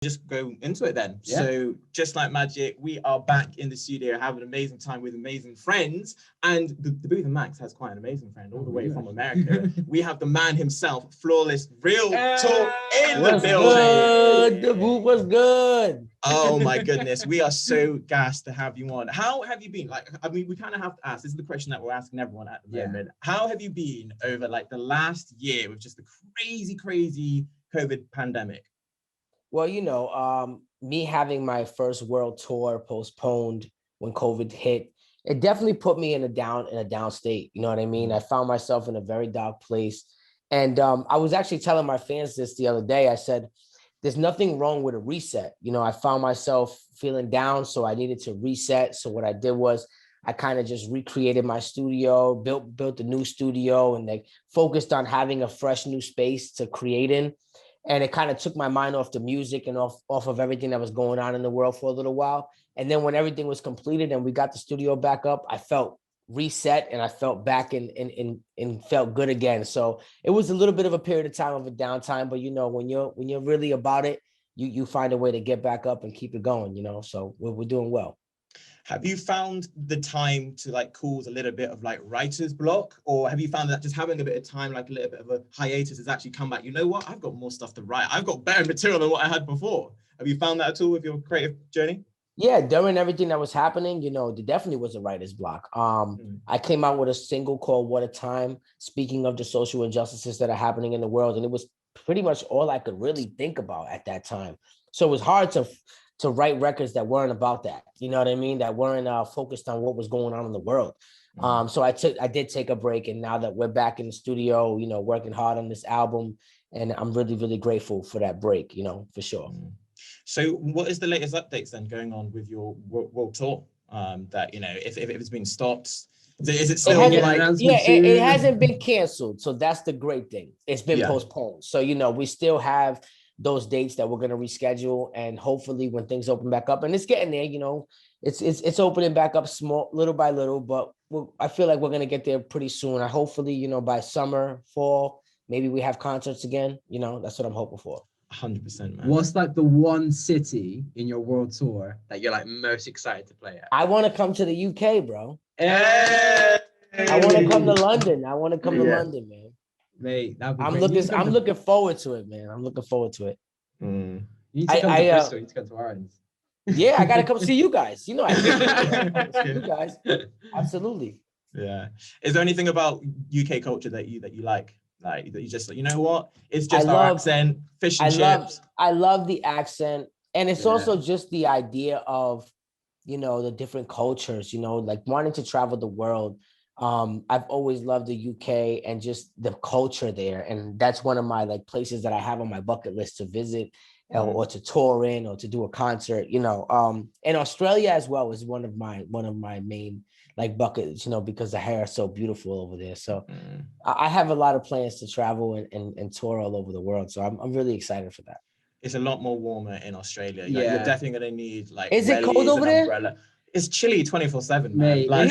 just go into it then. Yeah. So just like magic, we are back in the studio having an amazing time with amazing friends. And the Daboothe and Maxx has quite an amazing friend all the way from America. We have the man himself, Flawless Real Talk in the building. Good? Daboothe was good. Oh my goodness, we are so gassed to have you on. How have you been? Like, I mean, we kind of have to ask. This is the question that we're asking everyone at the moment. How have you been over like the last year with just the crazy COVID pandemic? Well, you know, me having my first world tour postponed when COVID hit, it definitely put me in a down state. You know what I mean? I found myself in a very dark place. And I was actually telling my fans this the other day. I said, there's nothing wrong with a reset. You know, I found myself feeling down, so I needed to reset. So what I did was I kind of just recreated my studio, built a new studio, and like focused on having a fresh new space to create in. And it kind of took my mind off the music and off of everything that was going on in the world for a little while. And then when everything was completed and we got the studio back up, I felt reset and I felt back and felt good again. So it was a little bit of a period of time of a downtime, but you know, when you're really about it, you find a way to get back up and keep it going, you know, so we're doing well. Have you found the time to like cause a little bit of like writer's block, or have you found that just having a bit of time, like a little bit of a hiatus, has actually come back? You know what? I've got more stuff to write. I've got better material than what I had before. Have you found that at all with your creative journey? Yeah, during everything that was happening, you know, there definitely was a writer's block. I came out with a single called What a Time, speaking of the social injustices that are happening in the world. And it was pretty much all I could really think about at that time. So it was hard to write records that weren't about that, you know what I mean? That weren't focused on what was going on in the world. So I did take a break, and now that we're back in the studio, you know, working hard on this album, and I'm really, really grateful for that break, you know, for sure. So what is the latest updates then going on with your world tour? That, you know, if it's been stopped, is it still it hasn't been canceled. So that's the great thing. It's been postponed. So, you know, we still have those dates that we're going to reschedule, and hopefully when things open back up, and it's getting there, you know, it's opening back up small, little by little, but I feel like we're going to get there pretty soon. Hopefully, you know, by summer, fall, maybe we have concerts again, you know, that's what I'm hoping for. 100%, man. What's like the one city in your world tour that you're like most excited to play at? I want to come to the UK, bro. Hey! I want to come to London. I want to come to London, man. Mate, I'm looking forward to it, man. I'm looking forward to it. You need to come to Bristol. You need to come to Orange. Yeah, I gotta come see you guys. You know, you guys. Absolutely. Yeah. Is there anything about UK culture that you like that you just, you know what? It's just our accent, fish and chips. I love the accent, and it's also just the idea of, you know, the different cultures. You know, like wanting to travel the world. I've always loved the UK and just the culture there. And that's one of my like places that I have on my bucket list to visit or to tour in or to do a concert, you know. And Australia as well is one of my main like buckets, you know, because the hair is so beautiful over there. So I have a lot of plans to travel and tour all over the world. So I'm really excited for that. It's a lot more warmer in Australia. Like, you're definitely going to need like is it cold over there? Umbrella. It's chilly 24/7, mate. Like,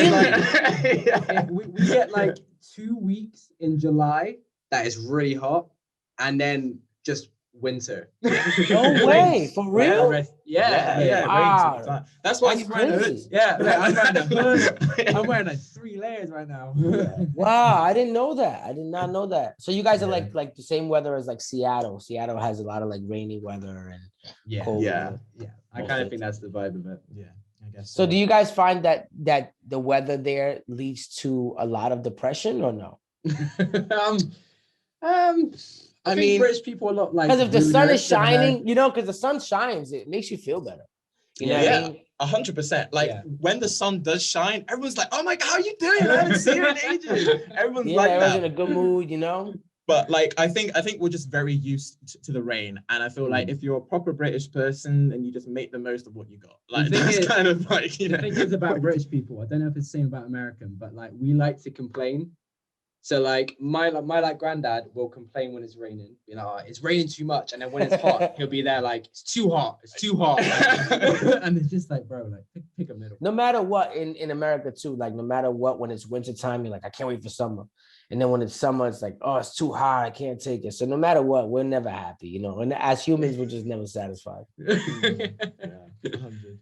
we get like 2 weeks in July that is really hot, and then just winter. No way, for real? Wow. That's why he's wearing a hood. Yeah, I'm wearing a hood. I'm wearing like 3 layers right now. Wow, I didn't know that. I did not know that. So you guys are like the same weather as like Seattle. Seattle has a lot of like rainy weather and cold weather. I kind of think that's the vibe of it. Yeah. I guess so do you guys find that the weather there leads to a lot of depression or no? I mean, British people a lot like, because if the sun is shining, you know, because the sun shines, it makes you feel better. You know what I mean? 100%. Like when the sun does shine, everyone's like, "Oh my God, how are you doing? I haven't seen you in ages." Everyone's like everyone's that. in a good mood, you know. But like, I think we're just very used to the rain, and I feel like if you're a proper British person, and you just make the most of what you got, like that's kind of like, you know. The thing is about British people, I don't know if it's the same about American, but like we like to complain, So like my granddad will complain when it's raining, you know, it's raining too much, and then when it's hot, he'll be there like it's too hot, and it's just like, bro, like pick a middle. No matter what, in America too, like no matter what, when it's winter time, you're like, I can't wait for summer. And then when it's summer, it's like, oh, it's too hot, I can't take it. So no matter what, we're never happy, you know. And as humans, we're just never satisfied. Yeah, 100.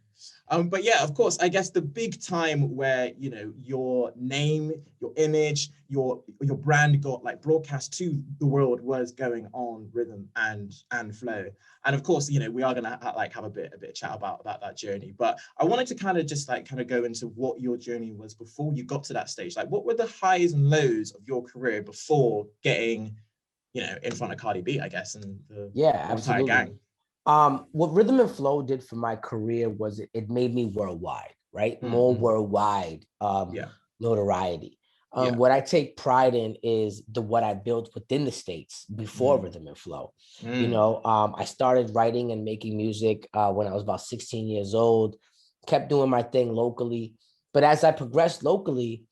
But yeah, of course, I guess the big time where, you know, your name, your image, your brand got like broadcast to the world was going on Rhythm and Flow. And of course, you know, we are gonna have a bit of chat about that journey. But I wanted to kind of go into what your journey was before you got to that stage. Like, what were the highs and lows of your career before getting, you know, in front of Cardi B, I guess, and the entire gang? What Rhythm and Flow did for my career was it made me worldwide, right? More worldwide notoriety. What I take pride in is what I built within the States before Rhythm and Flow. You know, I started writing and making music when I was about 16 years old, kept doing my thing locally. But as I progressed locally,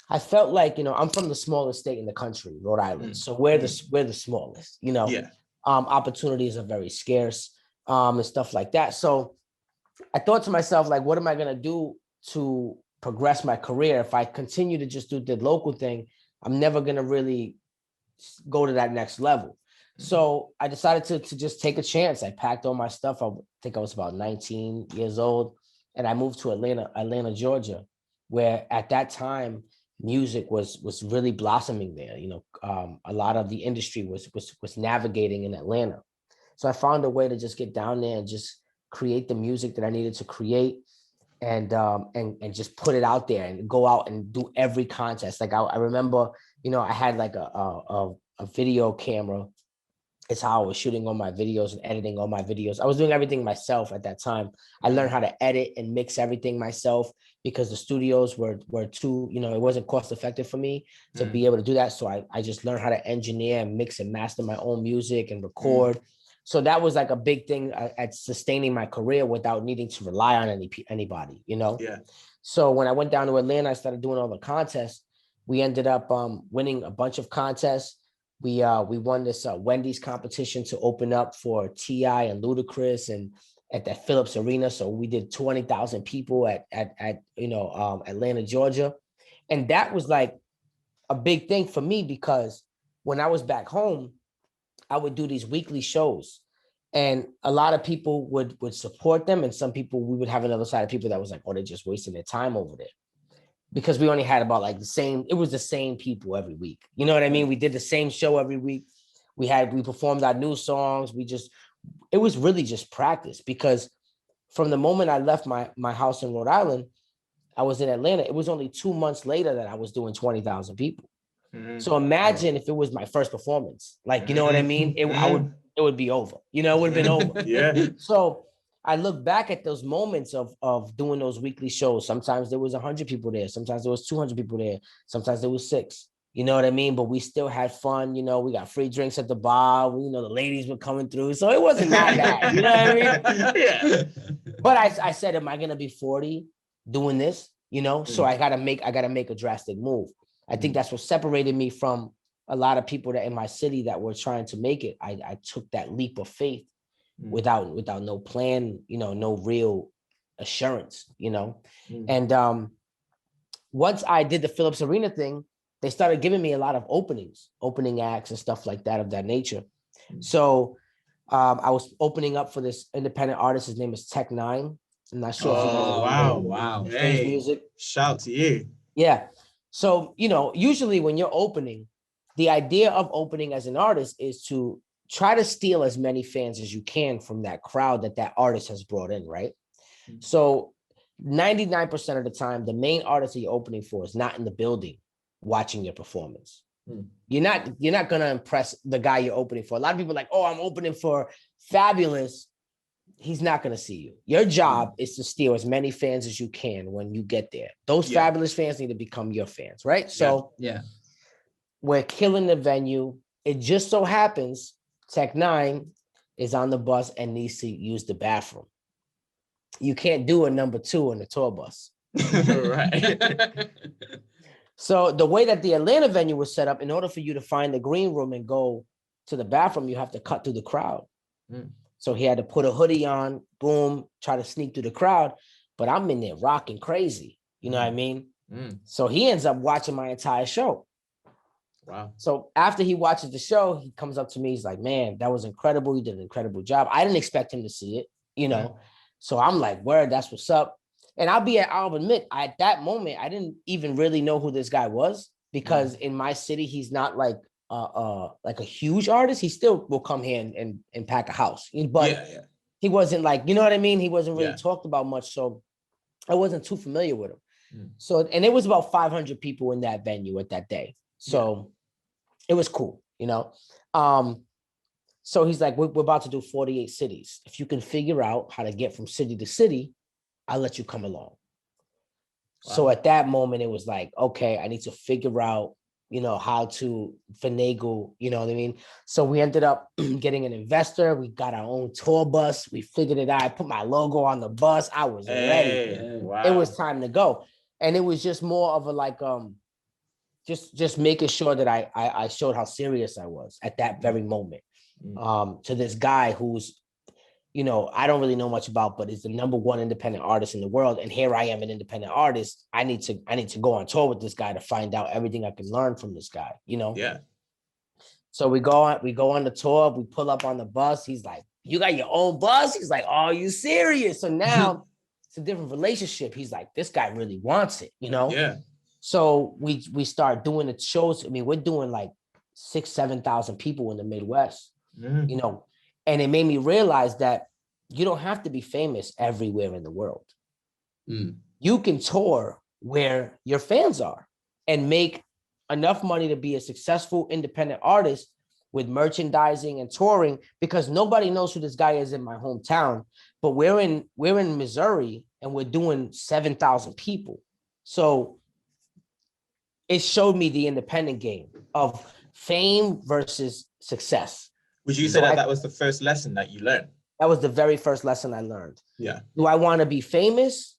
I felt like, you know, I'm from the smallest state in the country, Rhode Island. So we're the smallest, you know. Yeah. Opportunities are very scarce and stuff like that. So I thought to myself, like, what am I going to do to progress my career? If I continue to just do the local thing, I'm never going to really go to that next level. So I decided to just take a chance. I packed all my stuff. I think I was about 19 years old. And I moved to Atlanta, Georgia, where at that time, music was really blossoming there. You know, a lot of the industry was navigating in Atlanta. So I found a way to just get down there and just create the music that I needed to create, and just put it out there and go out and do every contest. Like I remember, you know, I had like a video camera. It's how I was shooting all my videos and editing all my videos. I was doing everything myself at that time. I learned how to edit and mix everything myself because the studios were too, you know, it wasn't cost effective for me to be able to do that. So I just learned how to engineer and mix and master my own music and record. So that was like a big thing at sustaining my career without needing to rely on anybody, you know? Yeah. So when I went down to Atlanta, I started doing all the contests. We ended up winning a bunch of contests. We won this Wendy's competition to open up for T.I. and Ludacris and at that Phillips Arena. So we did 20,000 people at Atlanta, Georgia. And that was like a big thing for me because when I was back home, I would do these weekly shows and a lot of people would support them. And some people, we would have another side of people that was like, oh, they're just wasting their time over there. Because we only had about like the same people every week. You know what I mean? We did the same show every week. We performed our new songs. It was really just practice because from the moment I left my house in Rhode Island, I was in Atlanta. It was only 2 months later that I was doing 20,000 people. So imagine if it was my first performance, like, you know what I mean? It would be over, you know, it would have been over. Yeah. So I look back at those moments of doing those weekly shows. Sometimes there was 100 people there. Sometimes there was 200 people there. Sometimes there was 6, you know what I mean? But we still had fun. You know, we got free drinks at the bar. You know, the ladies were coming through. So it wasn't that bad. You know what I mean? Yeah. But I said, am I going to be 40 doing this? You know, so I got to make a drastic move. I think that's what separated me from a lot of people that in my city that were trying to make it. I took that leap of faith without no plan, you know, no real assurance, you know. And once I did the Phillips Arena thing, they started giving me a lot of opening acts and stuff like that of that nature. So I was opening up for this independent artist. His name is Tech Nine. I'm not sure if you guys wow. Hey, music. Shout to you. Yeah. So, you know, usually when you're opening, the idea of opening as an artist is to try to steal as many fans as you can from that crowd that artist has brought in, right? So 99% of the time, the main artist that you're opening for is not in the building watching your performance. You're not going to impress the guy you're opening for. A lot of people are like, oh, I'm opening for Fabulous. He's not going to see you. Your job is to steal as many fans as you can when you get there. Those Fabulous fans need to become your fans, right? So we're killing the venue. It just so happens Tech Nine is on the bus and needs to use the bathroom. You can't do a number 2 on the tour bus. Right. So the way that the Atlanta venue was set up, in order for you to find the green room and go to the bathroom, you have to cut through the crowd. So he had to put a hoodie on, boom, try to sneak through the crowd. But I'm in there rocking crazy. You know what I mean? So he ends up watching my entire show. Wow. So after he watches the show, he comes up to me. He's like, man, that was incredible. You did an incredible job. I didn't expect him to see it, you know? So I'm like, word, that's what's up. And I'll admit, at that moment, I didn't even really know who this guy was, because in my city, he's not like a huge artist. He still will come here and pack a house. But he wasn't like, you know what I mean? He wasn't really talked about much. So I wasn't too familiar with him. So, and it was about 500 people in that venue at that day. So it was cool, you know? So he's like, we're about to do 48 cities. If you can figure out how to get from city to city, I'll let you come along. Wow. So at that moment, it was like, okay, I need to figure out, you know, how to finagle, you know what I mean? So we ended up getting an investor. We got our own tour bus. We figured it out. I put my logo on the bus. I was ready. Wow. It was time to go. And it was just more of a like, just making sure that I showed how serious I was at that very moment. To this guy who's, you know, I don't really know much about, but is the #1 independent artist in the world. And here I am, an independent artist. I need to go on tour with this guy to find out everything I can learn from this guy, you know? Yeah. So we go on the tour, we pull up on the bus. He's like, you got your own bus? He's like, oh, you serious? So now it's a different relationship. He's like, this guy really wants it, you know? Yeah. So we start doing the shows. I mean, we're doing like 6,000-7,000 people in the Midwest, you know? And it made me realize that you don't have to be famous everywhere in the world. You can tour where your fans are and make enough money to be a successful independent artist with merchandising and touring, because nobody knows who this guy is in my hometown, but we're in Missouri and we're doing 7,000 people. So it showed me the independent game of fame versus success. Would you say that was the first lesson that you learned? That was the very first lesson I learned. Yeah. Do I want to be famous,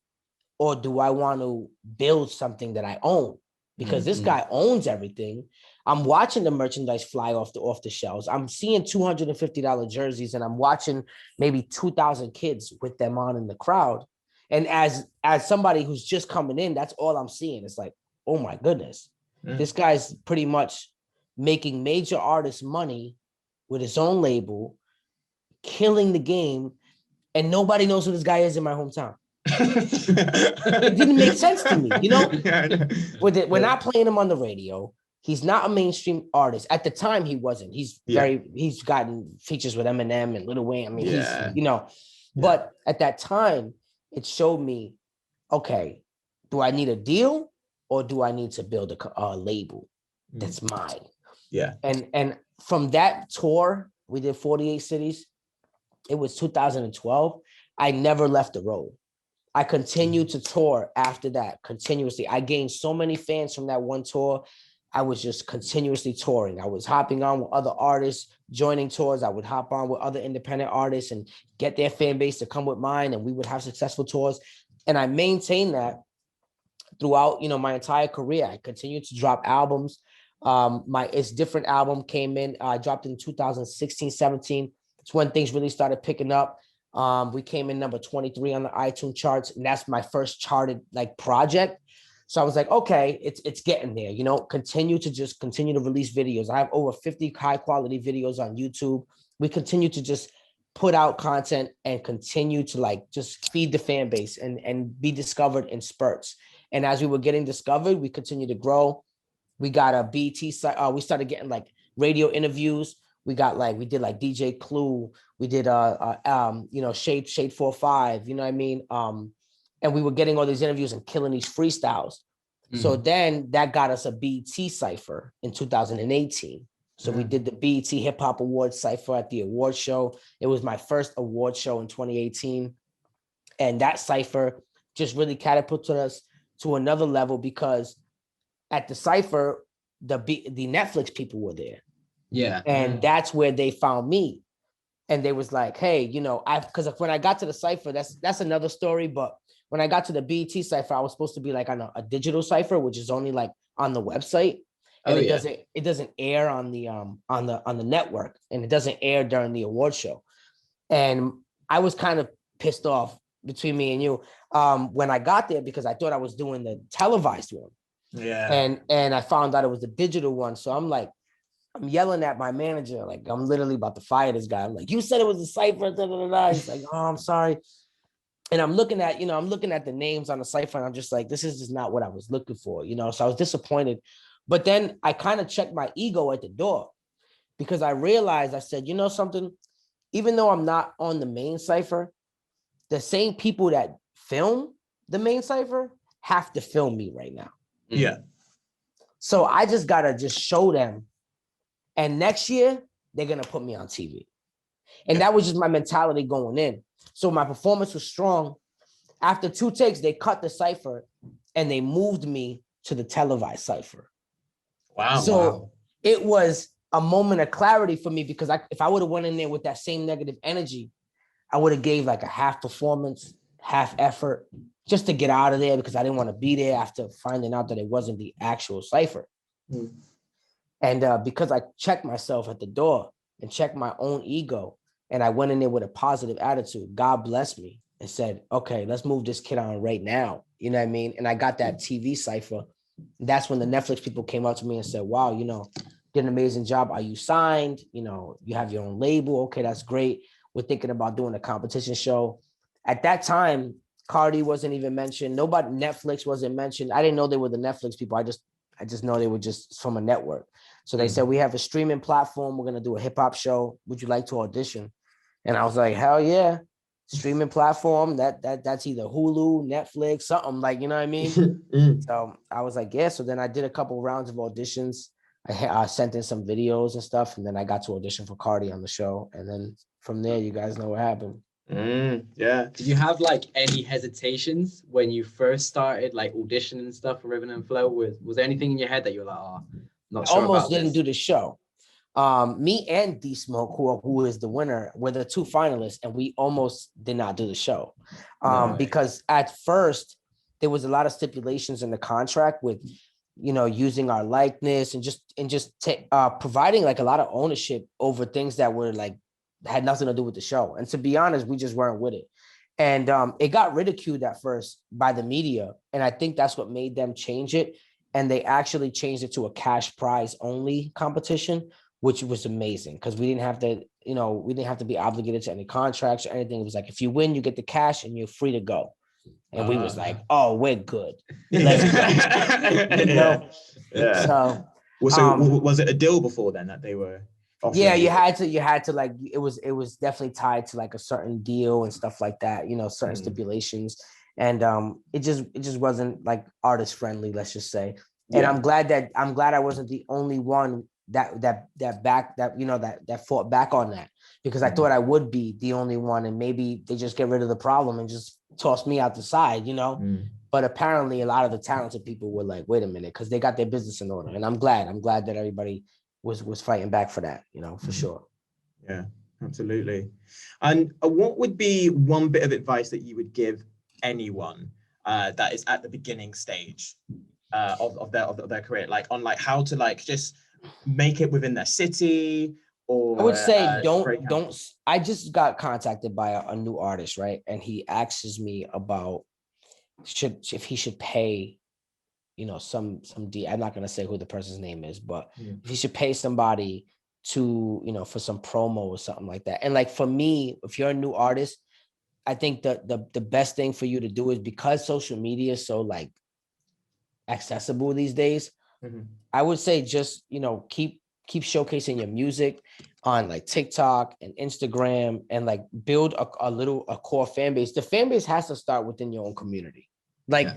or do I want to build something that I own? Because this guy owns everything. I'm watching the merchandise fly off the shelves. I'm seeing $250 jerseys, and I'm watching maybe 2,000 kids with them on in the crowd. And as somebody who's just coming in, that's all I'm seeing. It's like, oh my goodness, this guy's pretty much making major artists money with his own label, killing the game, and nobody knows who this guy is in my hometown. It didn't make sense to me, you know? We're not playing him on the radio. He's not a mainstream artist. At the time, he wasn't. He's gotten features with Eminem and Lil Wayne. I mean, he's, you know, but at that time, it showed me, okay, do I need a deal, or do I need to build a label that's mine? Yeah. And from that tour, we did 48 cities. It was 2012. I never left the road. I continued to tour after that continuously. I gained so many fans from that one tour. I was just continuously touring. I was hopping on with other artists, joining tours. I would hop on with other independent artists and get their fan base to come with mine, and we would have successful tours. And I maintained that throughout, you know, my entire career. I continued to drop albums. My It's Different album came in. I dropped in 2016, 17. It's when things really started picking up. We came in number 23 on the iTunes charts, and that's my first charted like project. So I was like, okay, it's getting there, you know, continue to release videos. I have over 50 high quality videos on YouTube. We continue to just put out content and continue to like just feed the fan base and be discovered in spurts. And as we were getting discovered, we continue to grow. We got a BT site. We started getting like radio interviews. We did like DJ Clue. We did you know, Shade 45, you know what I mean? And we were getting all these interviews and killing these freestyles. So then that got us a BET cipher in 2018. So we did the BET Hip Hop Awards cipher at the award show. It was my first award show in 2018. And that cipher just really catapulted us to another level, because at the cipher, the Netflix people were there. Yeah. And that's where they found me. And they was like, hey, you know, because when I got to the cipher, that's another story. But when I got to the BET cipher, I was supposed to be like on a digital cipher, which is only like on the website, and Oh, yeah. it doesn't air on the network, and it doesn't air during the award show. And I was kind of pissed off, between me and you, when I got there, because I thought I was doing the televised one. Yeah. And I found out it was the digital one. So I'm like, I'm yelling at my manager, like I'm literally about to fire this guy. I'm like, you said it was a cipher. Da, da, da, da. He's like, oh, I'm sorry. And I'm looking at the names on the cipher, and I'm just like, this is just not what I was looking for, So I was disappointed. But then I kind of checked my ego at the door, because I realized, I said, you know something, even though I'm not on the main cipher, the same people that film the main cipher have to film me right now. Yeah. So I just gotta just show them. And next year, they're gonna put me on TV. And that was just my mentality going in. So my performance was strong. After 2 takes, they cut the cipher and they moved me to the televised cipher. Wow. So it was a moment of clarity for me, because if I would have went in there with that same negative energy, I would have gave like a half performance, half effort, just to get out of there, because I didn't want to be there after finding out that it wasn't the actual cipher. Mm. And because I checked myself at the door and checked my own ego, and I went in there with a positive attitude, God blessed me and said, okay, let's move this kid on right now. You know what I mean? And I got that TV cipher. That's when the Netflix people came up to me and said, wow, did an amazing job. Are you signed? You have your own label. Okay, that's great. We're thinking about doing a competition show. At that time, Cardi wasn't even mentioned. Nobody, Netflix wasn't mentioned. I didn't know they were the Netflix people. I just know they were just from a network. So they said, we have a streaming platform. We're going to do a hip hop show. Would you like to audition? And I was like, hell yeah. Streaming platform. That's either Hulu, Netflix, something, like, you know what I mean? So I was like, yeah. So then I did a couple rounds of auditions. I sent in some videos and stuff, and then I got to audition for Cardi on the show. And then from there, you guys know what happened. Yeah. Did you have like any hesitations when you first started, like auditioning and stuff for Ribbon and Flow? Was there anything in your head that you're like, oh, not sure Almost about didn't this? do the show. Me and D Smoke, who is the winner, were the 2 finalists, and we almost did not do the show. Because at first there was a lot of stipulations in the contract with, using our likeness and just providing like a lot of ownership over things that were like, had nothing to do with the show. And to be honest, we just weren't with it. And it got ridiculed at first by the media. And I think that's what made them change it. And they actually changed it to a cash prize only competition, which was amazing, because we didn't have to be obligated to any contracts or anything. It was like, if you win, you get the cash and you're free to go. And we was like, oh, we're good. Let's go. Yeah. So was it a deal before then that they were offering? Yeah, you had to like, it was definitely tied to like a certain deal and stuff like that, certain stipulations. And it just wasn't like artist friendly, let's just say. And Yeah. I'm glad I wasn't the only one that fought back on that, because I thought I would be the only one, and maybe they just get rid of the problem and just toss me out the side, But apparently a lot of the talented people were like, wait a minute, because they got their business in order. And I'm glad that everybody was fighting back for that, for sure. Yeah, absolutely. And what would be one bit of advice that you would give anyone that is at the beginning stage of their career, like on like how to like just make it within their city? Or I would say don't. I just got contacted by a new artist, right? And he asks me about if he should pay, some I'm not gonna say who the person's name is, but if he should pay somebody to, for some promo or something like that. And like for me, if you're a new artist, I think the best thing for you to do is, because social media is so like accessible these days, I would say just, keep showcasing your music on like TikTok and Instagram, and like build a core fan base. The fan base has to start within your own community. Like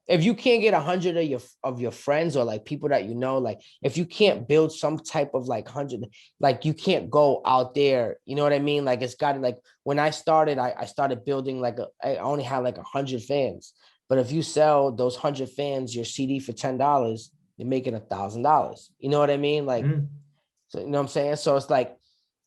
if you can't get 100 of your friends or like people that like if you can't build some type of like 100, like you can't go out there, you know what I mean? Like it's got to, like when I started, I started building like I only had like 100 fans. But if you sell those 100 fans your CD for $10, you're making $1,000. You know what I mean? Like, so you know what I'm saying? So it's like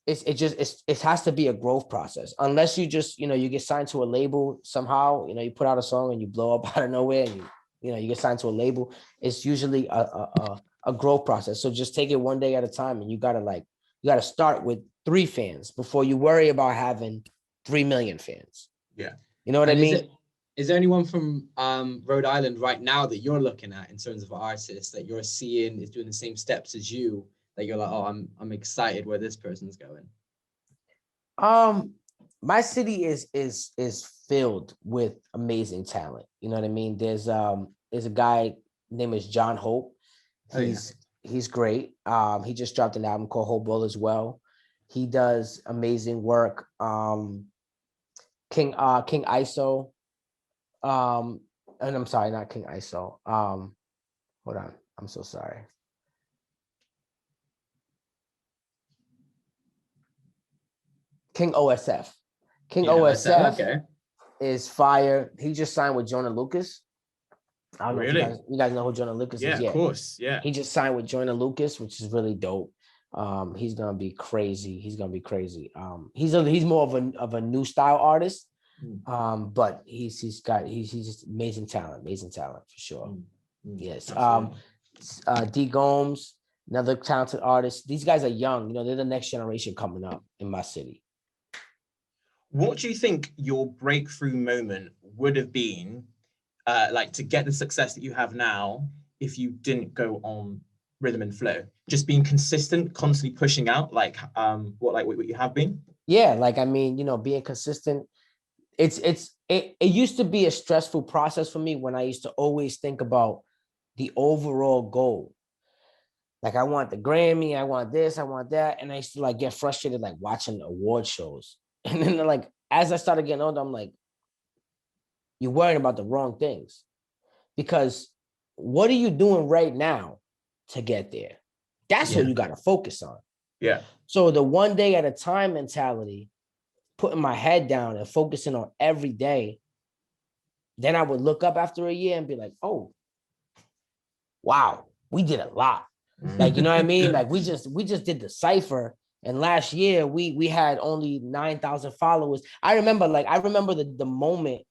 it has to be a growth process, unless you just, you get signed to a label somehow, you put out a song and you blow up out of nowhere and you know, you get signed to a label, it's usually a growth process. So just take it one day at a time, and you gotta start with 3 fans before you worry about having 3 million fans. Yeah. You know what And I mean? is there anyone from Rhode Island right now that you're looking at in terms of artists that you're seeing is doing the same steps as you, that you're like, oh, I'm excited where this person's going? My city is filled with amazing talent. You know what I mean? There's a guy named is John Hope. He's great. He just dropped an album called Hopewell as well. He does amazing work. King ISO. And I'm sorry, not King ISO. Hold on, I'm so sorry. King OSF. King OSF okay. is fire. He just signed with Jonah Lucas. I don't know Really? if you guys know who Jonah Lucas is. Yeah, of course. Yeah. He just signed with Jonah Lucas, which is really dope. He's gonna be crazy. He's he's more of a new style artist. But he's just amazing talent for sure. Yes. D Gomes, another talented artist. These guys are young, you know, they're the next generation coming up in my city. What do you think your breakthrough moment would have been, like to get the success that you have now, if you didn't go on Rhythm and Flow? Just being consistent, constantly pushing out, like what you have been? Yeah, like I mean, you know, being consistent. It used to be a stressful process for me when I used to always think about the overall goal. Like I want the Grammy, I want this, I want that. And I used to like get frustrated, like watching award shows. And then like, as I started getting older, I'm like, you're worrying about the wrong things, because what are you doing right now to get there? That's what you got to focus on. Yeah. So the one day at a time mentality, putting my head down and focusing on every day, then I would look up after a year and be like, oh, wow, we did a lot. Like, you know what I mean? Like we just did the cypher, and last year we had only 9,000 followers. I remember the moment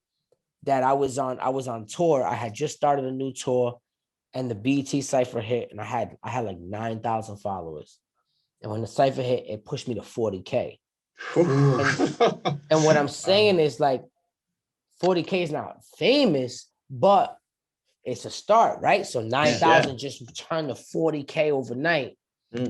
that I was on tour. I had just started a new tour, and the BET cypher hit, and I had like 9,000 followers. And when the cypher hit, it pushed me to 40K. And what I'm saying is like 40K is not famous, but it's a start, right? So 9,000 just turned to 40K overnight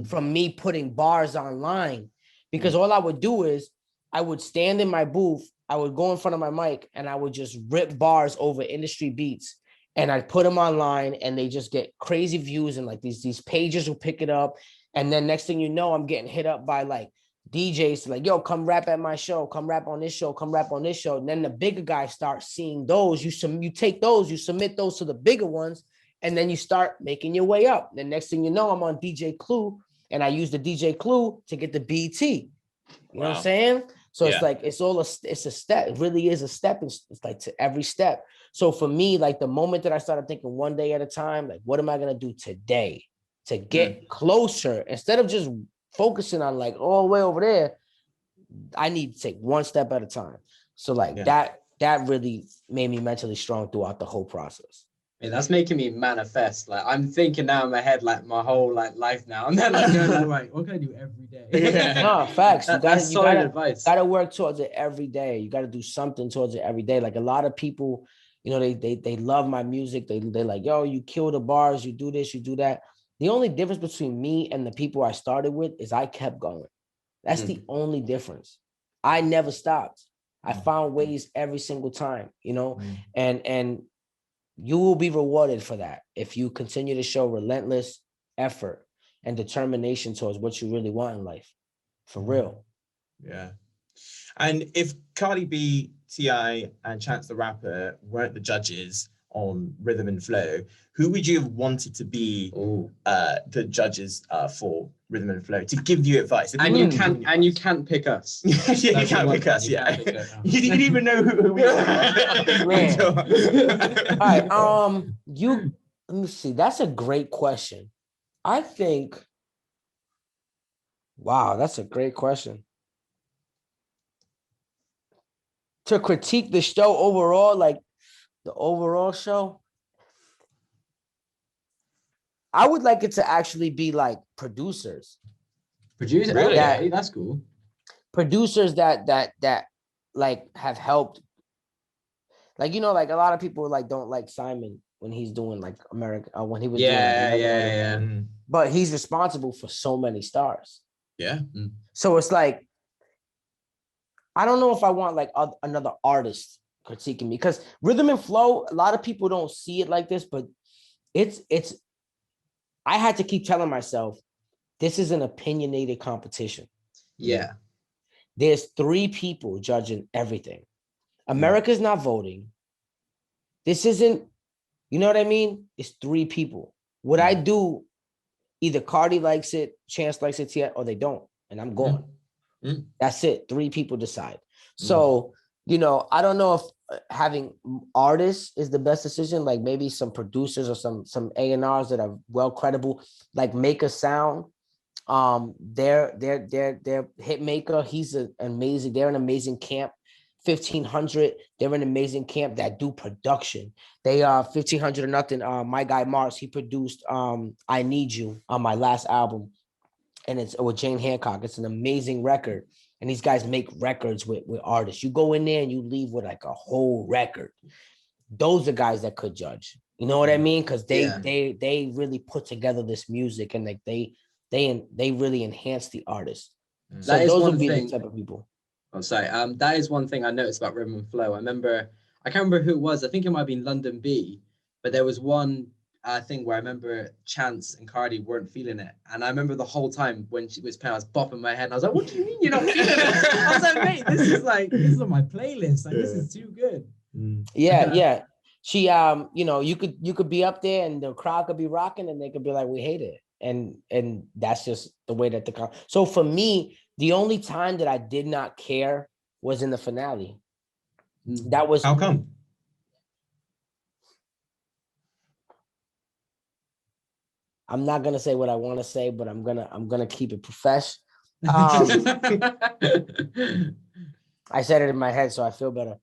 from me putting bars online, because all I would do is I would stand in my booth, I would go in front of my mic, and I would just rip bars over industry beats, and I'd put them online, and they just get crazy views, and like these pages will pick it up. And then next thing you know, I'm getting hit up by like DJs like, yo, come rap at my show, come rap on this show, come rap on this show. And then the bigger guys start seeing those. You take those, you submit those to the bigger ones, and then you start making your way up. The next thing you know, I'm on DJ Clue, and I use the DJ Clue to get the BT. You know what I'm saying? So it's like it's a step. It really is a step. It's like to every step. So for me, like the moment that I started thinking one day at a time, like what am I gonna do today to get closer, instead of just focusing on like all the way over there, I need to take one step at a time. So like that really made me mentally strong throughout the whole process. Man, that's making me manifest. Like I'm thinking now in my head, like my whole like life now. And then like, right, what can I do every day? No, facts. That's solid advice. Gotta work towards it every day. You gotta do something towards it every day. Like a lot of people, you know, they love my music. They like, yo, you kill the bars, you do this, you do that. The only difference between me and the people I started with is I kept going. That's the only difference. I never stopped. I found ways every single time, you know, and you will be rewarded for that if you continue to show relentless effort and determination towards what you really want in life. For real. Yeah. And if Cardi B, T.I., and Chance the Rapper weren't the judges on Rhythm and Flow, who would you have wanted to be the judges for Rhythm and Flow to give you advice? You can't pick us. Yeah, you can't pick us. Yeah, you didn't even know who we are. All right. Let me see. That's a great question. I think. Wow, that's a great question. To critique the show overall, like the overall show, I would like it to actually be like producers. Producer, Really? okay, that's cool. Producers that like have helped. Like, you know, like a lot of people like don't like Simon when he's doing like America, when he was doing like Yeah, American Idol. yeah. Mm. But he's responsible for so many stars. Yeah. So it's like, I don't know if I want like another artist critiquing me, because rhythm and flow, a lot of people don't see it like this, but it's I had to keep telling myself, this is an opinionated competition. Yeah. There's 3 people judging everything. America's not voting. This isn't, you know what I mean? It's 3 people. What I do, either Cardi likes it, Chance likes it yet, or they don't, and I'm gone. That's it. 3 people decide. So, you know, I don't know if having artists is the best decision. Like maybe some producers or some A&Rs that are well credible, like make a sound. Their hit maker. He's an amazing. They're an amazing camp. 1500. They're an amazing camp that do production. They are 1500 or nothing. My guy Mars, he produced I Need You on my last album, and it's with Jane Hancock. It's an amazing record. And these guys make records with artists. You go in there and you leave with like a whole record. Those are guys that could judge. You know what I mean? Because they really put together this music, and like they really enhance the artist. So That is those one would be thing. the type of people. Oh, sorry. That is one thing I noticed about Rhythm and Flow. I can't remember who it was. I think it might have been London B, but there was one thing where I remember Chance and Cardi weren't feeling it. And I remember the whole time when she was playing, I was bopping my head. And I was like, what do you mean you're not feeling it? I was like, mate, this is on my playlist. Like, this is too good. Yeah. She, you know, you could be up there and the crowd could be rocking and they could be like, we hate it. And that's just the way that the crowd. So for me, the only time that I did not care was in the finale. That was How come? I'm not gonna say what I want to say, but I'm gonna keep it profesh. I said it in my head, so I feel better.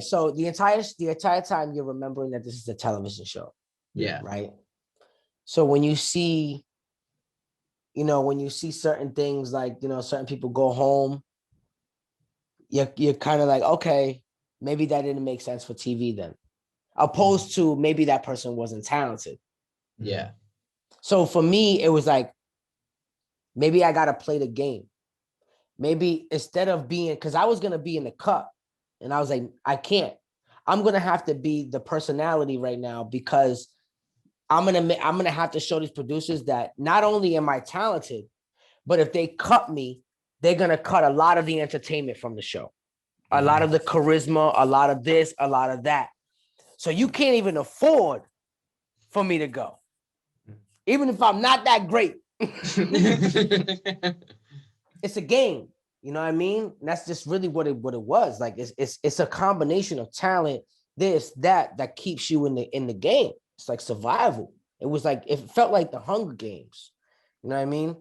So the entire time you're remembering that this is a television show. Yeah. Right. So when you see certain things, like, you know, certain people go home, you're kind of like, okay, maybe that didn't make sense for TV then, opposed to maybe that person wasn't talented. Yeah. So for me, it was like, maybe I got to play the game. Maybe instead of being, because I was going to be in the cut, and I was like, I can't. I'm going to have to be the personality right now, because I'm going to have to show these producers that not only am I talented, but if they cut me, they're going to cut a lot of the entertainment from the show, a lot of the charisma, a lot of this, a lot of that. So you can't even afford for me to go, even if I'm not that great. It's a game, you know what I mean? And that's just really what it was. Like it's a combination of talent, this, that keeps you in the game. It's like survival. It was like, it felt like the Hunger Games. You know what I mean?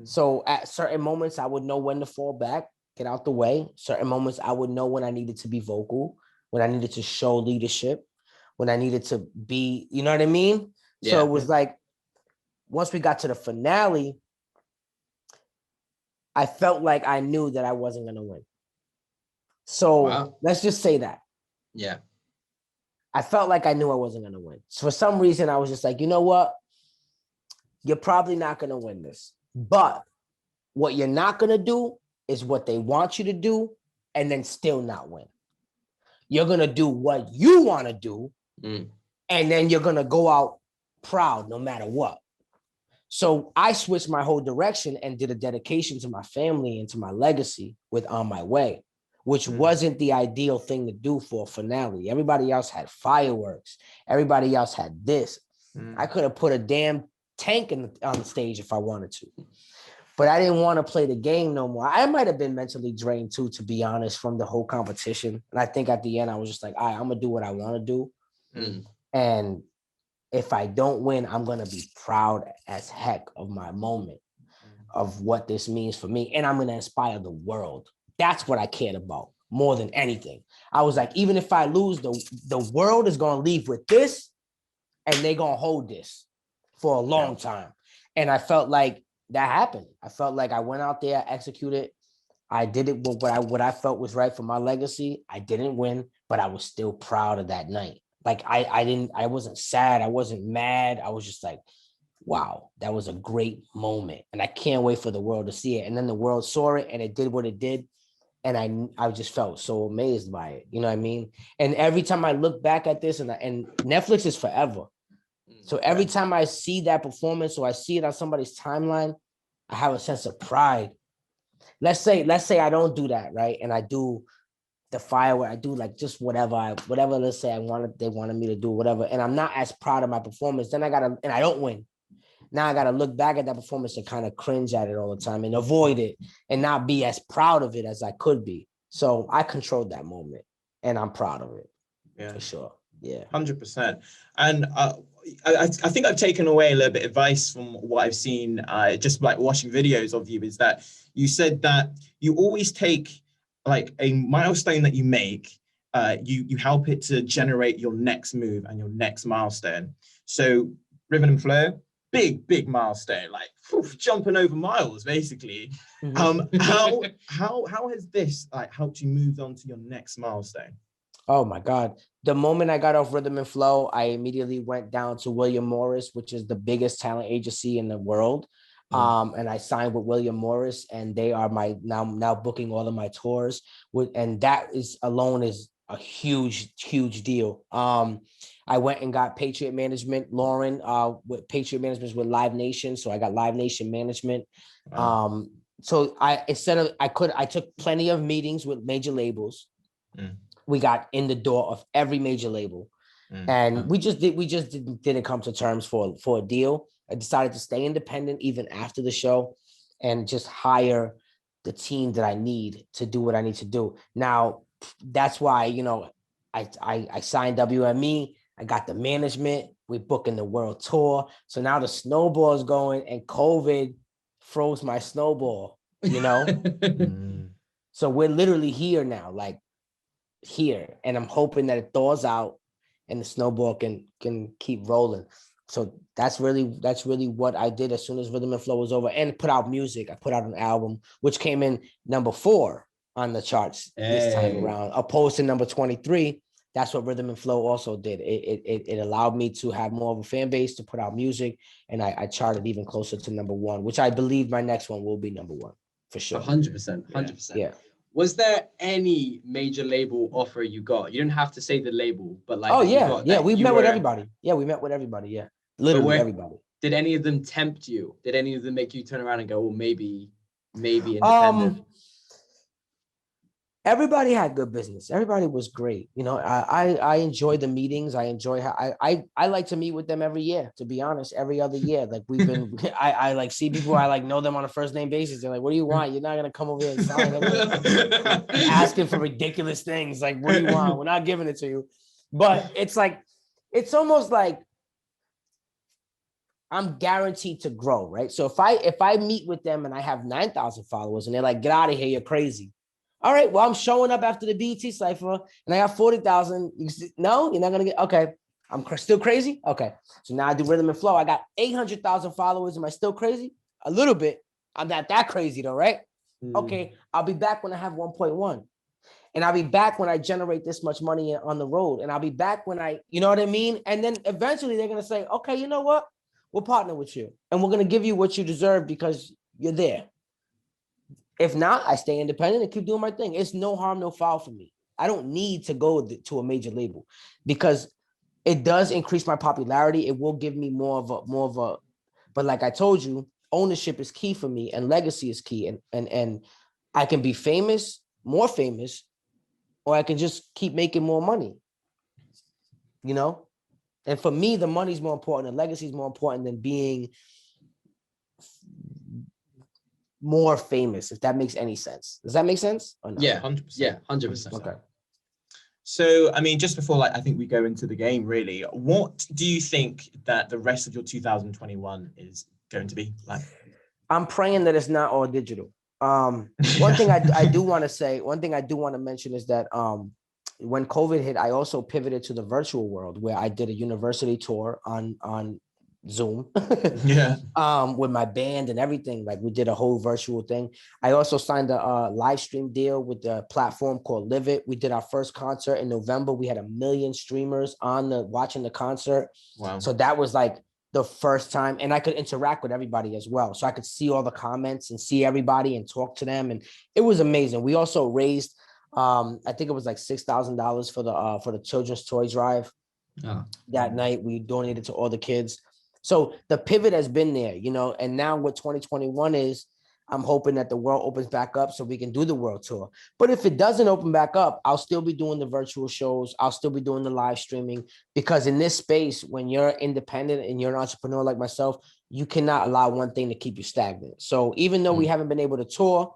So at certain moments, I would know when to fall back, get out the way. Certain moments, I would know when I needed to be vocal, when I needed to show leadership, when I needed to be, you know what I mean? Yeah. So it was like, once we got to the finale, I felt like I knew that I wasn't going to win. So Let's just say that. Yeah. I felt like I knew I wasn't going to win. So for some reason, I was just like, you know what? You're probably not going to win this. But what you're not going to do is what they want you to do and then still not win. You're going to do what you want to do, and then you're going to go out proud no matter what. So I switched my whole direction and did a dedication to my family and to my legacy with On My Way, which wasn't the ideal thing to do for a finale. Everybody else had fireworks. Everybody else had this. I could have put a damn tank on the stage if I wanted to. But I didn't want to play the game no more. I might have been mentally drained too, to be honest, from the whole competition. And I think at the end, I was just like, all right, I'm going to do what I want to do. And if I don't win, I'm going to be proud as heck of my moment, of what this means for me. And I'm going to inspire the world. That's what I cared about. more than anything. I was like, even if I lose, the world is gonna leave with this, and they're gonna hold this for a long time. And I felt like that happened. I felt like I went out there, executed. I did it with what I felt was right for my legacy. I didn't win, but I was still proud of that night. Like I wasn't sad. I wasn't mad. I was just like, wow, that was a great moment. And I can't wait for the world to see it. And then the world saw it and it did what it did. And I just felt so amazed by it. You know what I mean? And every time I look back at this, and Netflix is forever. So every time I see that performance or I see it on somebody's timeline, I have a sense of pride. Let's say I don't do that, right? And I do the firework, I do like just whatever, let's say they wanted me to do, whatever. And I'm not as proud of my performance. Then and I don't win. Now I got to look back at that performance and kind of cringe at it all the time and avoid it and not be as proud of it as I could be. So I controlled that moment and I'm proud of it. Yeah, for sure. Yeah. 100%. And I think I've taken away a little bit of advice from what I've seen, just like watching videos of you, is that you said that you always take like a milestone that you make, you help it to generate your next move and your next milestone. So Rhythm and Flow, big milestone, like jumping over miles, basically. How has this like helped you move on to your next milestone? Oh my God. The moment I got off Rhythm and Flow, I immediately went down to William Morris, which is the biggest talent agency in the world. And I signed with William Morris, and they are my now booking all of my tours. And that alone is a huge deal. I went and got Patriot Management, Lauren, with Patriot Management with Live Nation. So I got Live Nation Management. Wow. So I took plenty of meetings with major labels. We got in the door of every major label, and we just didn't come to terms for a deal. I decided to stay independent even after the show, and just hire the team that I need to do what I need to do. Now, that's why, you know, I signed WME. I got the management. We're booking the world tour. So now the snowball is going, and COVID froze my snowball, you know? So we're literally here now, like here. And I'm hoping that it thaws out and the snowball can keep rolling. So that's really what I did as soon as Rhythm and Flow was over, and put out music. I put out an album, which came in number 4 on the charts this time around, opposed to number 23. That's what Rhythm and Flow also did. It allowed me to have more of a fan base, to put out music, and I charted even closer to number 1, which I believe my next one will be number 1 for sure. 100%. Yeah. Was there any major label offer you got? You didn't have to say the label, but like, we met with everybody. Yeah, we met with everybody. Yeah, literally everybody. Did any of them tempt you? Did any of them make you turn around and go, well, maybe independent? Everybody had good business. Everybody was great. You know, I enjoy the meetings. I enjoy how I like to meet with them every year, to be honest, every other year. Like we've been, I like see people, I like know them on a first name basis. They're like, what do you want? You're not going to come over here and sign. Like, asking for ridiculous things. Like, what do you want? We're not giving it to you. But it's like, it's almost like I'm guaranteed to grow, right? So if I meet with them and I have 9,000 followers and they're like, get out of here, you're crazy. All right, well, I'm showing up after the BET Cypher and I have 40,000. No, you're not going to get, okay. I'm still crazy? Okay. So now I do Rhythm and Flow. I got 800,000 followers. Am I still crazy? A little bit. I'm not that crazy though, right? Okay, I'll be back when I have 1.1. And I'll be back when I generate this much money on the road. And I'll be back when you know what I mean? And then eventually they're going to say, okay, you know what? We'll partner with you. And we're going to give you what you deserve because you're there. If not, I stay independent and keep doing my thing. It's no harm, no foul for me. I don't need to go to a major label because it does increase my popularity. It will give me more of a, but like I told you, ownership is key for me and legacy is key. And I can be famous, more famous, or I can just keep making more money, you know? And for me, the money's more important. The legacy is more important than being more famous, if that makes any sense. Does that make sense? Or no? Yeah, 100%. Yeah, 100%. Okay. So, I mean, just before like I think we go into the game, really, what do you think that the rest of your 2021 is going to be like? I'm praying that it's not all digital. One thing I do want to say, one thing I do want to mention is that when COVID hit, I also pivoted to the virtual world where I did a university tour on Zoom. Yeah. With my band and everything. Like we did a whole virtual thing. I also signed a live stream deal with the platform called Live It. We did our first concert in November. We had 1 million streamers watching the concert. Wow. So that was like the first time, and I could interact with everybody as well. So I could see all the comments and see everybody and talk to them. And it was amazing. We also raised, I think it was like $6,000 for the children's toy drive. That night. We donated to all the kids. So the pivot has been there, you know, and now what 2021 is, I'm hoping that the world opens back up so we can do the world tour. But if it doesn't open back up, I'll still be doing the virtual shows. I'll still be doing the live streaming, because in this space, when you're independent and you're an entrepreneur like myself, you cannot allow one thing to keep you stagnant. So even though we haven't been able to tour,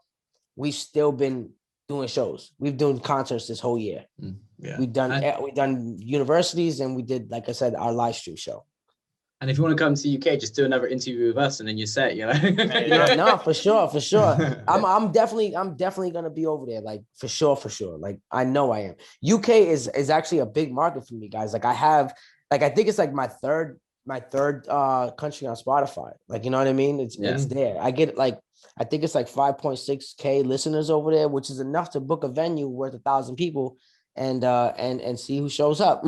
we've still been doing shows. We've done concerts this whole year. Yeah. We've done universities, and we did, like I said, our live stream show. And if you want to come to UK, just do another interview with us, and then you're set. You know. No, for sure. I'm definitely gonna be over there. Like for sure. Like I know I am. UK is actually a big market for me, guys. Like I think it's like my third country on Spotify. Like, you know what I mean? It's there. I get like, I think it's like 5.6K listeners over there, which is enough to book a venue worth 1,000 people and see who shows up.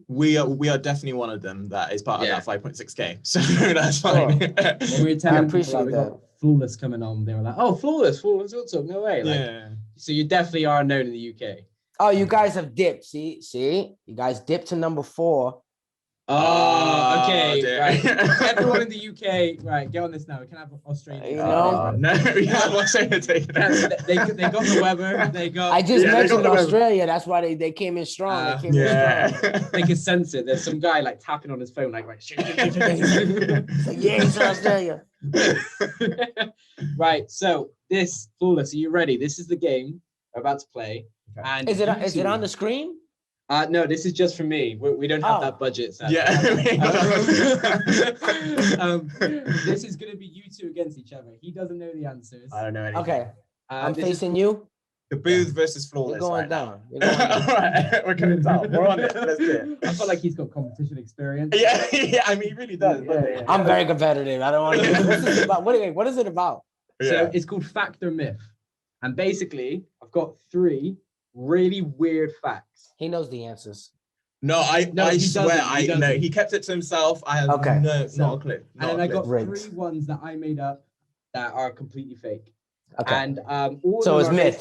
we are definitely one of them that is part of that 5.6K. So that's fine. When we were I appreciate that. Flawless coming on, they were like, "Oh, Flawless, what's up? No way!" Like, so you definitely are known in the UK. Oh, you guys have dipped. See, you guys dipped to number 4. Oh, okay, right. Everyone in the UK, right? Get on this now. We can have Australia. You know, no, Australia take it. They got the weather. They got. I just mentioned Australia. That's why they came in strong. They came in strong. They can sense it. There's some guy like tapping on his phone, like right. Yeah, it's Australia. Right. So this Flawless. Are you ready? This is the game we're about to play. Okay. And is it on the screen? No, this is just for me. We don't have that budget. So. Yeah. This is going to be you two against each other. He doesn't know the answers. I don't know anything. Okay. I'm facing you. Daboothe versus Flawless. We're going down. All right, we're going down. We're on it. Let's do it. I feel like he's got competition experience. Yeah. I mean, he really does. Yeah. I'm very competitive. I don't want to. What is it about? So it's called Fact or Myth, and basically, I've got 3 really weird facts. He knows the answers. No, I swear, he kept it to himself. I have not a clue. And then I got 3 ones that I made up that are completely fake. Okay. And all so of it's them myth.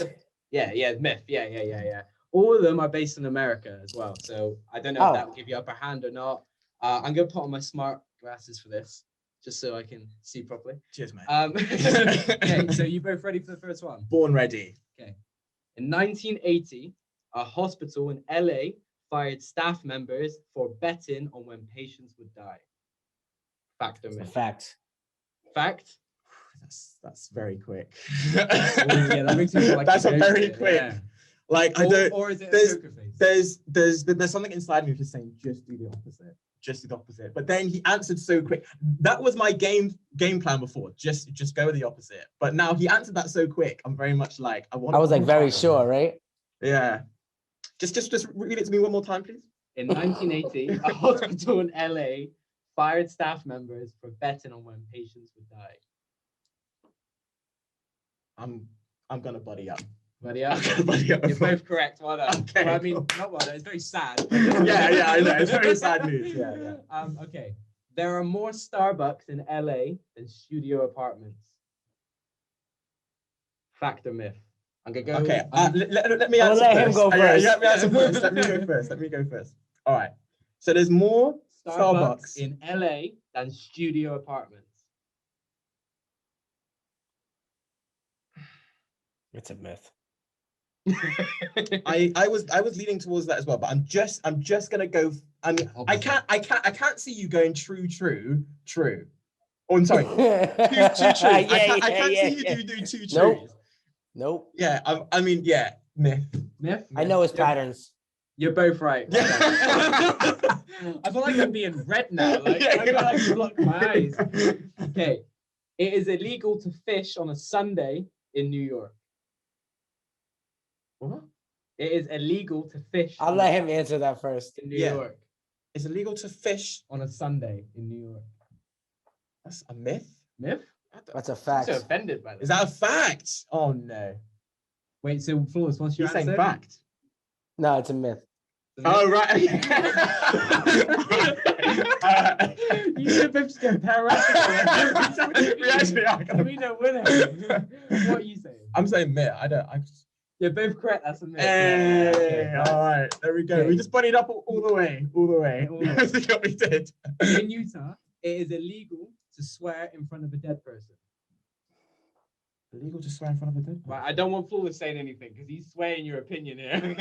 Myth. Yeah. All of them are based in America as well. So I don't know if that will give you upper hand or not. I'm gonna put on my smart glasses for this, just so I can see properly. Cheers, mate. Okay, so you both ready for the first one? Born ready. Okay. In 1980, a hospital in LA fired staff members for betting on when patients would die. Fact or myth? Fact. Fact? That's very quick. Yeah, that makes me feel like that's a very quick. Yeah. Like I don't. Or is it a poker face? There's something inside me just saying just do the opposite. Just do the opposite. But then he answered so quick. That was my game plan before. Just go with the opposite. But now he answered that so quick. I'm very much like I was like very sure, right? Yeah. Just read it to me one more time, please. In 1980, a hospital in LA fired staff members for betting on when patients would die. I'm gonna buddy up. Buddy up. Buddy up. You're both correct. Well done. Okay. Well, I mean, not well done. It's very sad. yeah, I know. It's very sad news. Yeah. Okay. There are more Starbucks in LA than studio apartments. Fact or myth? I'm gonna go. Okay. Let me answer. Let him go first. Let me answer first. Let me go first. All right. So there's more Starbucks in LA than studio apartments. It's a myth. I was leaning towards that as well, but I'm just gonna go. I mean, I can't see you going true. Oh, I'm sorry. Two truths. I can't see you do 2 truths. Nope. Yeah. I mean, yeah. Myth. I know his patterns. You're both right. I feel like I'm being red now. Like I gotta like block my eyes. Okay. It is illegal to fish on a Sunday in New York? What? It is illegal to fish. I'll let him answer that first. in New Yeah. York It's illegal to fish. on a Sunday in New York. That's a myth. Myth? That's a I'm fact. so offended by that. Is that a fact? Oh no. Wait, so Flawless, what's your You're saying answer? fact. No, it's a myth. Oh, right. You should both just go parallel. We actually are gonna- We know winner. What are you saying? I'm saying myth. You're both correct. That's a myth. Hey, Okay, right. all right. There we go. Okay. We just bunnied up all the way. All the way. All the way. That's what we did. In Utah, it is illegal to swear in front of a dead person. Illegal to swear in front of a dead. Right, I don't want Flawless saying anything because he's swaying your opinion here.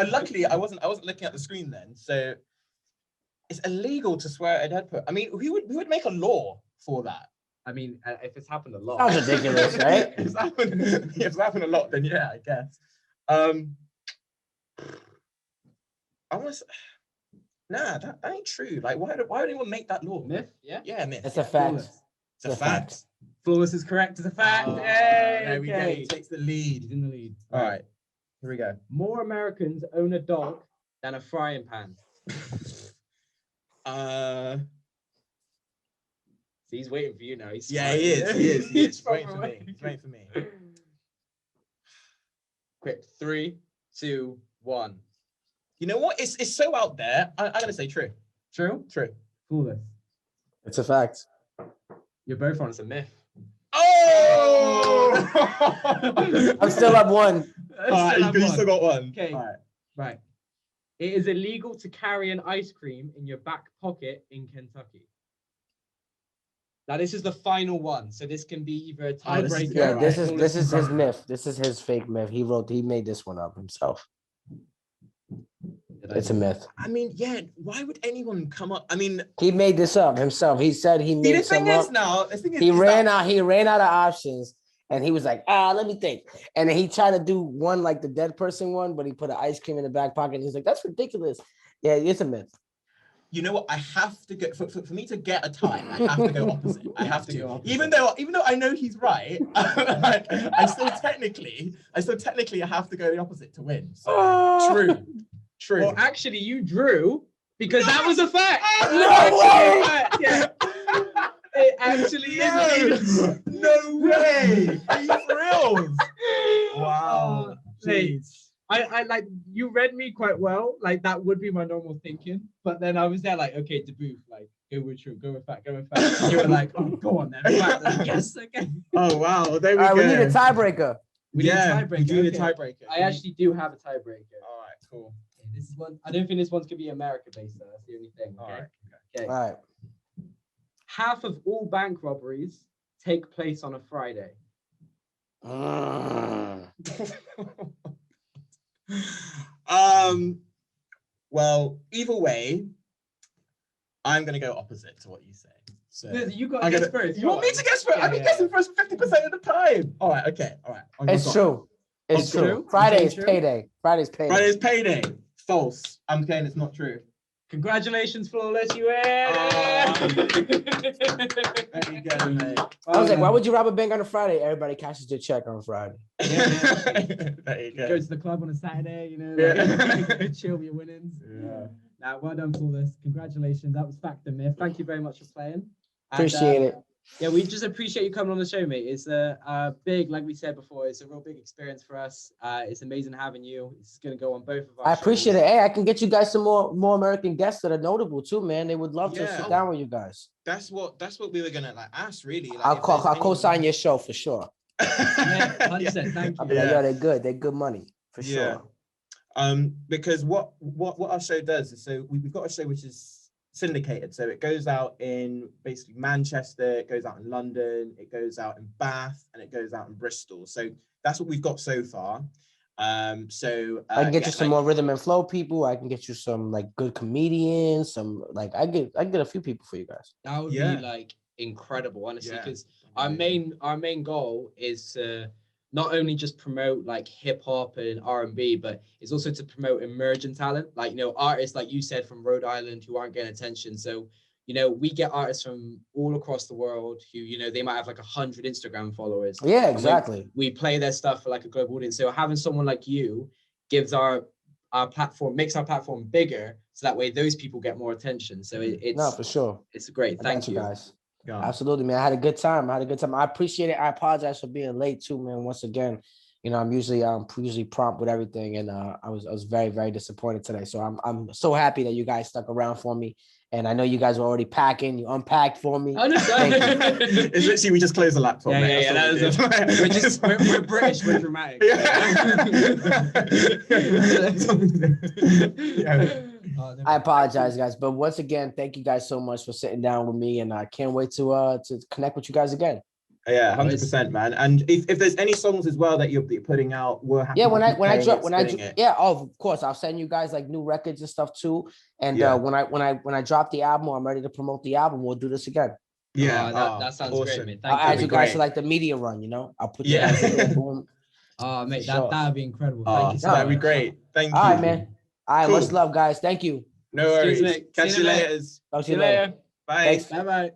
Luckily, I wasn't looking at the screen then, so it's illegal to swear at a dead person. I mean, who would make a law for that? I mean, if it's happened a lot. Sounds ridiculous, right? If it's happened a lot, then yeah, I guess. I want to. Nah, that ain't true. Like, why would anyone make that law? Myth? Yeah. Yeah, myth. It's a fact. Flawless. It's a fact. Flawless is correct. It's a fact. Oh, Yay, there we go. okay. He takes the He's lead. in the lead. All right, here we go. More Americans own a dog than a frying pan. See, he's waiting for you now. He's Yeah, smart. he is. He is. He's proper waiting for me. He's waiting for me. Quick, 3, 2, 1. You know what? It's so out there. I'm gonna say true. True? True. Flawless. It's a fact. You're both on. It's a myth. Oh! I'm still up one. All right, you still got one. Okay. All right. Right. It is illegal to carry an ice cream in your back pocket in Kentucky. Now this is the final one, so this can be either a Oh, this is- tiebreaker. Yeah, right. this or is it's his myth. This is his fake myth. He made this one up himself. It's a myth. I mean, yeah. Why would anyone come up? I mean, He made this up himself. He said he see, made the some thing is up. now, the thing is, He is ran that- out. He ran out of options, and he was like, let me think. And then he tried to do one like the dead person one, but he put an ice cream in the back pocket. And he's like, that's ridiculous. Yeah, it's a myth. You know what? I have to go for me to get a tie. I have to go opposite. I have to go go, opposite. even though I know he's right. Like, I still technically have to go the opposite to win. So true. Well, actually, you drew because that was a fact. No way! Yeah. It actually is. No way! Are you for reals? Wow. Hey, Jeez. I like you read me quite well. Like that would be my normal thinking, but then I was there like, okay, Daboothe, like go with true, go with fact, go with fact. And you were like, oh, go on then. Fact. Like, yes, okay. Oh wow. There we All right, go. we need a tiebreaker. We need a tiebreaker. We do need a okay. tiebreaker. I actually do have a tiebreaker. All right. Cool. Okay, this is one. I don't think this one's gonna be America based though. That's the only thing. All Okay. right. Okay. All right. Half of all bank robberies take place on a Friday. Well, either way, I'm gonna go opposite to what you say. So You got to guess first. you want me to guess first? Yeah, I've been yeah, guessing first 50% of the time. All right, okay, all right. It's true. It's Oh, true. true? Friday You is saying true? payday. Friday's payday. Friday's payday. False. I'm saying it's not true. Congratulations, Flawless. You win. There you go, mate. I was like, why would you rob a bank on a Friday? Everybody cashes their check on Friday. There you Go go. to the club on a Saturday, you know, Yeah. like, chill with your winnings. Yeah. Now, well done, Flawless. Congratulations. That was Fact and Myth. Thank you very much for playing. And, Appreciate it. Yeah, we just appreciate you coming on the show, mate. It's a big, like we said before, it's a real big experience for us. It's amazing having you. It's going to go on both of our I appreciate shows. it. Hey, I can get you guys some more American guests that are notable too, man. They would love to Yeah. sit down with you guys. That's what we were gonna like ask, really. Like, I'll if there's anyone- co-sign your show for sure. Yeah, 100%. Thank I'll you. be like, Yeah. yo, they're good. They're good money for Yeah. sure. Because what our show does is, so we've got a show which is syndicated, so it goes out in basically Manchester, it goes out in London, it goes out in Bath, and it goes out in Bristol. So that's what we've got so far. I can get you some more rhythm and flow people. I can get you some like good comedians. Some like I get a few people for you guys. That would Yeah. be like incredible, honestly, Yeah. because our main goal is to not only just promote like hip hop and R&B, but it's also to promote emerging talent, like, you know, artists like you said from Rhode Island who aren't getting attention. So, you know, we get artists from all across the world who, you know, they might have like 100 Instagram followers. Yeah, exactly. We play their stuff for like a global audience. So having someone like you gives our platform, makes our platform bigger, so that way those people get more attention. So it's no, for sure. It's great. Thank you guys. Yeah. Absolutely, man. I had a good time. I appreciate it. I apologize for being late too, man. Once again, you know, I'm usually prompt with everything, and I was very, very disappointed today. So I'm so happy that you guys stuck around for me. And I know you guys were already packing. You unpacked for me. Oh, no, It's literally we just closed the laptop. We're British, we're dramatic. I apologize, guys. But once again, thank you guys so much for sitting down with me, and I can't wait to connect with you guys again. Yeah, 100%, man. And if there's any songs as well that you're putting out, we're happy. Yeah, when I yeah, of course, I'll send you guys like new records and stuff too. And when I drop the album, or I'm ready to promote the album, we'll do this again. Yeah, that sounds awesome. great, man. I'll add you guys to like the media run. You know, I'll put you guys in, boom. Oh, mate, that'd be incredible. Thank you so that'd much. be great. Thank you. All right, man. All right, Cool. Much love, guys. Thank you. No worries. Cheers, mate. Catch you later. Talk to See you you later. Bye. Thanks. Bye-bye.